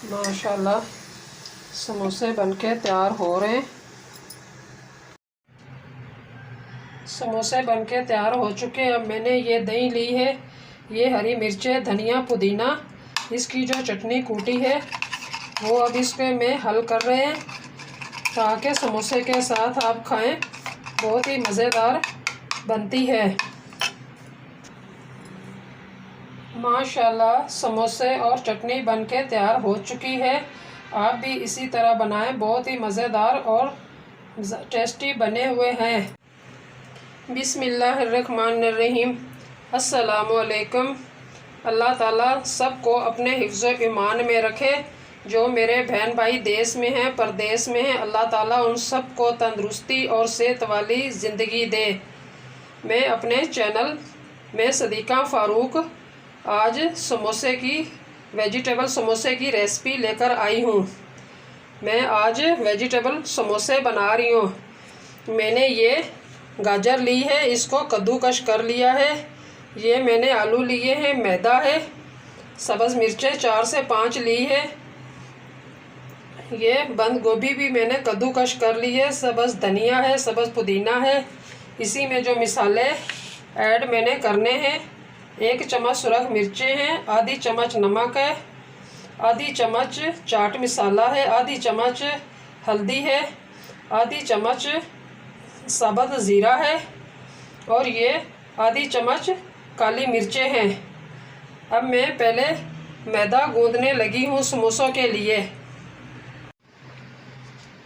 माशाल्लाह समोसे बनके तैयार हो रहे हैं। समोसे बनके तैयार हो चुके हैं। अब मैंने ये दही ली है, ये हरी मिर्चें, धनिया, पुदीना, इसकी जो चटनी कूटी है वो अब इसके में हल कर रहे हैं ताकि समोसे के साथ आप खाएं। बहुत ही मज़ेदार बनती है। माशाल्लाह समोसे और चटनी बनके तैयार हो चुकी है। आप भी इसी तरह बनाएं, बहुत ही मज़ेदार और टेस्टी बने हुए हैं। बिस्मिल्लाहिर्रहमानिर्रहीम। अस्सलामुअलैकुम। अल्लाह ताला सबको अपने हिफ्ज़ ईमान में रखे। जो मेरे बहन भाई देश में हैं, परदेश में हैं, अल्लाह ताला उन सबको तंदुरुस्ती और सेहत वाली ज़िंदगी दे। मैं अपने चैनल में सदीक़ा फ़ारूक आज समोसे की वेजिटेबल समोसे की रेसिपी लेकर आई हूँ। मैं आज वेजिटेबल समोसे बना रही हूँ। मैंने ये गाजर ली है, इसको कद्दूकश कर लिया है। ये मैंने आलू लिए हैं, मैदा है, सब्ज़ मिर्चें 4 से 5 ली है। ये बंद गोभी भी मैंने कद्दूकश कर ली है। सब्ज़ धनिया है, सब्ज़ पुदीना है। इसी में जो मिसाले ऐड मैंने करने हैं, 1 चम्मच सुरख मिर्चें हैं, आधी चम्मच नमक है, आधी चम्मच चाट मसाला है, आधी चम्मच हल्दी है, आधी चम्मच साबुत ज़ीरा है और ये आधी चम्मच काली मिर्चें हैं। अब मैं पहले मैदा गूंदने लगी हूँ समोसों के लिए।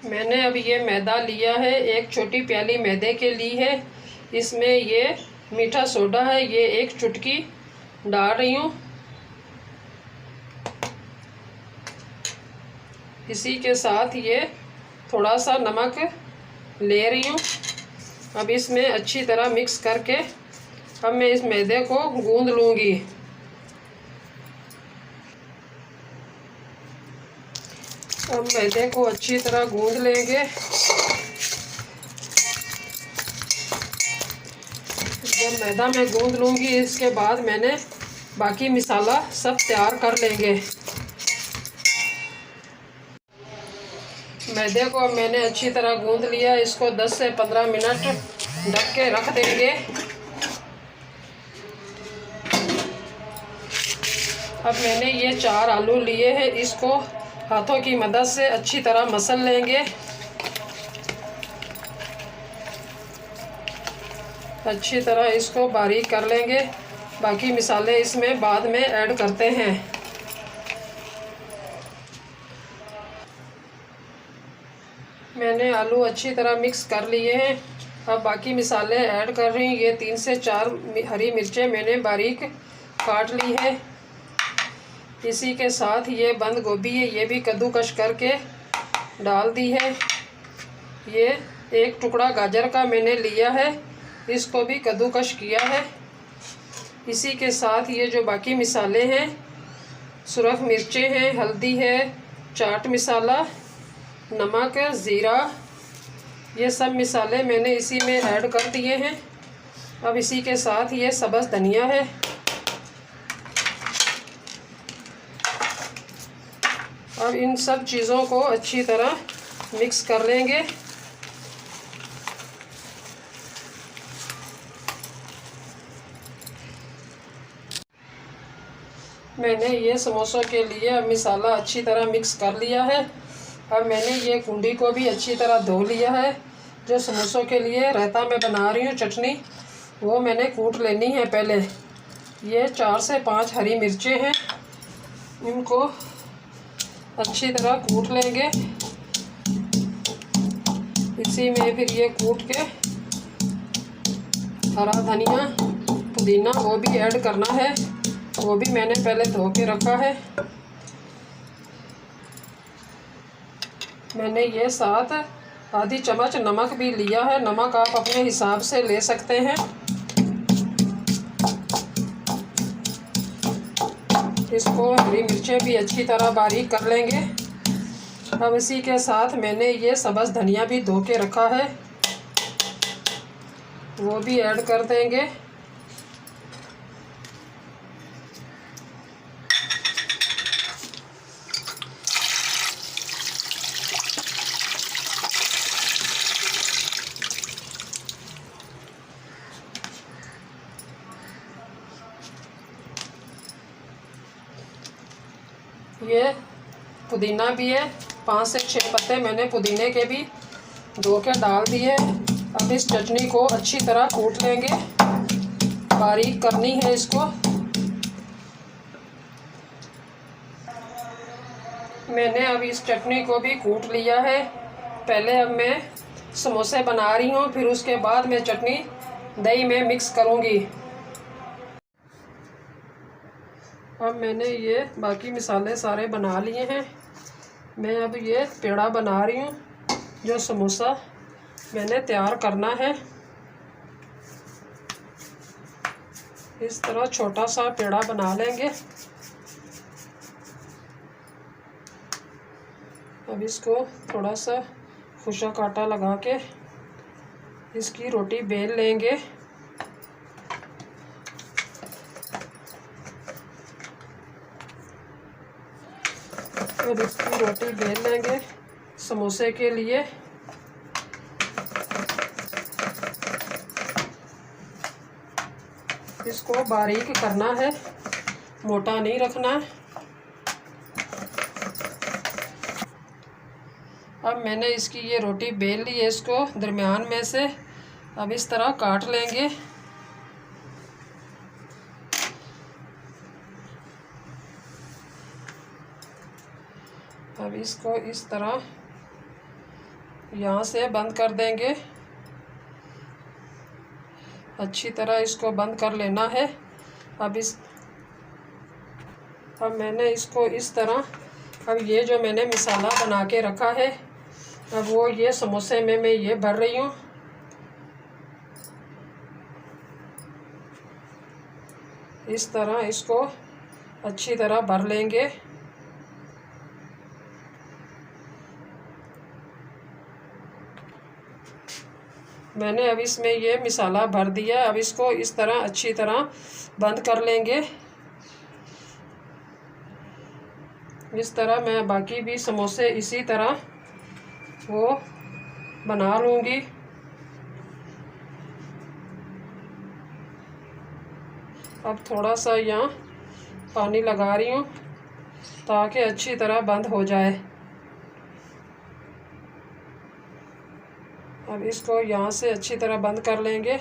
मैंने अब ये मैदा लिया है, 1 छोटी प्याली मैदे के ली है। इसमें ये मीठा सोडा है, ये 1 चुटकी डाल रही हूँ। इसी के साथ ये थोड़ा सा नमक ले रही हूँ। अब इसमें अच्छी तरह मिक्स करके अब मैं इस मैदे को गूंद लूँगी। अब मैदे को अच्छी तरह गूंद लेंगे। जब मैदा मैं गूंद लूँगी, इसके बाद मैंने बाकी मसाला सब तैयार कर लेंगे। मैदे को अब मैंने अच्छी तरह गूंद लिया। इसको 10 से 15 मिनट ढक के रख देंगे। अब मैंने ये 4 आलू लिए हैं, इसको हाथों की मदद से अच्छी तरह मसल लेंगे। अच्छी तरह इसको बारीक कर लेंगे। बाकी मसाले इसमें बाद में ऐड करते हैं। मैंने आलू अच्छी तरह मिक्स कर लिए हैं। अब बाकी मसाले ऐड कर रही हूँ। ये 3 से 4 हरी मिर्चें मैंने बारीक काट ली है। इसी के साथ ये बंद गोभी है, ये भी कद्दूकश करके डाल दी है। ये 1 टुकड़ा गाजर का मैंने लिया है, इसको भी कद्दूकश किया है। इसी के साथ ये जो बाकी मसाले हैं, सुरख मिर्चें हैं, हल्दी है, चाट मसाला, नमक, ज़ीरा, ये सब मसाले मैंने इसी में ऐड कर दिए हैं। अब इसी के साथ ये सब्ज़ धनिया है। अब इन सब चीज़ों को अच्छी तरह मिक्स कर लेंगे। मैंने ये समोसों के लिए अब मसाला अच्छी तरह मिक्स कर लिया है। अब मैंने ये कुंडी को भी अच्छी तरह धो लिया है। जो समोसों के लिए रायता मैं बना रही हूँ चटनी, वो मैंने कूट लेनी है पहले। ये 4 से 5 हरी मिर्चें हैं, इनको अच्छी तरह कूट लेंगे। इसी में फिर ये कूट के हरा धनिया, पुदीना वो भी ऐड करना है, वो भी मैंने पहले धो के रखा है। मैंने ये साथ आधी चम्मच नमक भी लिया है। नमक आप अपने हिसाब से ले सकते हैं। इसको हरी मिर्चें भी अच्छी तरह बारीक कर लेंगे। अब इसी के साथ मैंने ये सब्ज़ धनिया भी धो के रखा है, वो भी ऐड कर देंगे। ये पुदीना भी है, 5 से 6 पत्ते मैंने पुदीने के भी धो के डाल दिए। अब इस चटनी को अच्छी तरह कूट लेंगे, बारीक करनी है इसको। मैंने अब इस चटनी को भी कूट लिया है। पहले अब मैं समोसे बना रही हूँ, फिर उसके बाद मैं चटनी दही में मिक्स करूँगी। अब मैंने ये बाकी मसाले सारे बना लिए हैं। मैं अब ये पेड़ा बना रही हूँ, जो समोसा मैंने तैयार करना है। इस तरह छोटा सा पेड़ा बना लेंगे। अब इसको थोड़ा सा खुशक आटा लगा के इसकी रोटी बेल लेंगे। अब इसकी रोटी बेल लेंगे समोसे के लिए। इसको बारीक करना है, मोटा नहीं रखना है। अब मैंने इसकी ये रोटी बेल ली है, इसको दरमियान में से अब इस तरह काट लेंगे। अब इसको इस तरह यहाँ से बंद कर देंगे, अच्छी तरह इसको बंद कर लेना है। अब मैंने इसको इस तरह, अब ये जो मैंने मसाला बना के रखा है, अब वो ये समोसे में मैं ये भर रही हूँ। इस तरह इसको अच्छी तरह भर लेंगे। मैंने अब इसमें ये मसाला भर दिया। अब इसको इस तरह अच्छी तरह बंद कर लेंगे। इस तरह मैं बाकी भी समोसे इसी तरह वो बना लूँगी। अब थोड़ा सा यहाँ पानी लगा रही हूँ ताकि अच्छी तरह बंद हो जाए। अब इसको यहाँ से अच्छी तरह बंद कर लेंगे।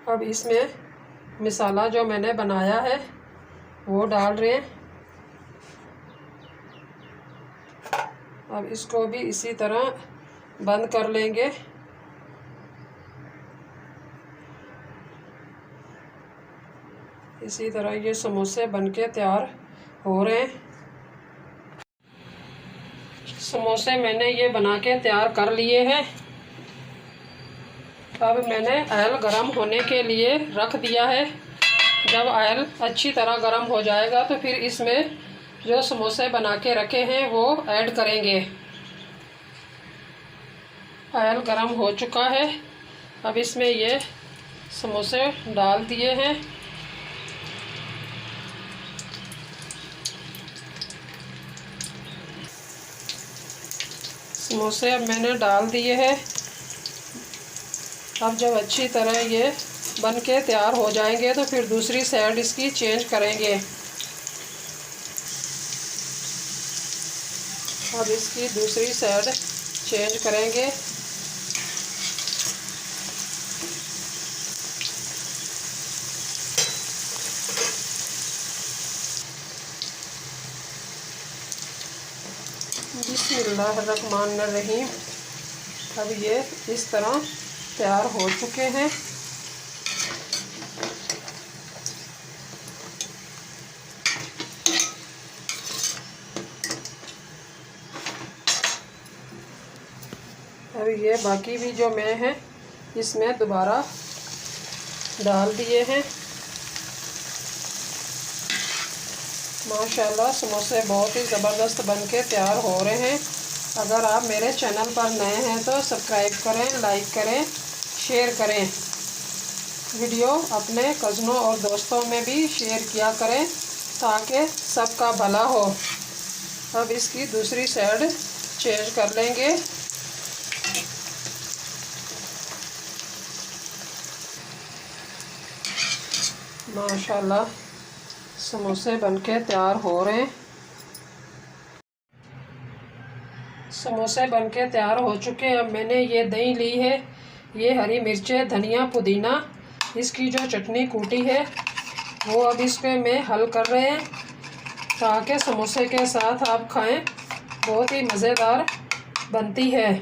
अब इसमें मसाला जो मैंने बनाया है वो डाल रहे हैं। अब इसको भी इसी तरह बंद कर लेंगे। इसी तरह ये समोसे बनके तैयार हो रहे हैं। समोसे मैंने ये बना के तैयार कर लिए हैं। अब मैंने ऑयल गरम होने के लिए रख दिया है। जब ऑयल अच्छी तरह गरम हो जाएगा तो फिर इसमें जो समोसे बना के रखे हैं वो ऐड करेंगे। ऑयल गरम हो चुका है। अब इसमें ये समोसे डाल दिए हैं। समोसे अब मैंने डाल दिए हैं। अब जब अच्छी तरह ये बन के तैयार हो जाएंगे तो फिर दूसरी साइड इसकी चेंज करेंगे। अब इसकी दूसरी साइड चेंज करेंगे। बिस्मिल्लाहिर्रहमानिर्रहीम। अब ये इस तरह तैयार हो चुके हैं। अब ये बाकी भी जो मैं है इसमें दोबारा डाल दिए हैं। माशाल्लाह समोसे बहुत ही ज़बरदस्त बनके तैयार हो रहे हैं। अगर आप मेरे चैनल पर नए हैं तो सब्सक्राइब करें, लाइक करें, शेयर करें। वीडियो अपने कज़नों और दोस्तों में भी शेयर किया करें ताकि सबका भला हो। अब इसकी दूसरी साइड चेंज कर लेंगे। माशाल्लाह समोसे बनके तैयार हो रहे हैं। समोसे बनके तैयार हो चुके हैं। अब मैंने ये दही ली है, ये हरी मिर्चें, धनिया, पुदीना, इसकी जो चटनी कूटी है वो अब इसके में हल कर रहे हैं ताकि समोसे के साथ आप खाएं। बहुत ही मज़ेदार बनती है।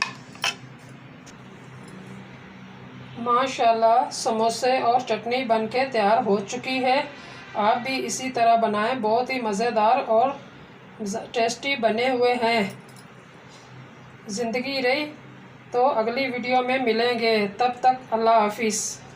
माशाल्लाह समोसे और चटनी बनके तैयार हो चुकी है। आप भी इसी तरह बनाएं, बहुत ही मज़ेदार और टेस्टी बने हुए हैं। ज़िंदगी रही तो अगली वीडियो में मिलेंगे, तब तक अल्लाह हाफिज़।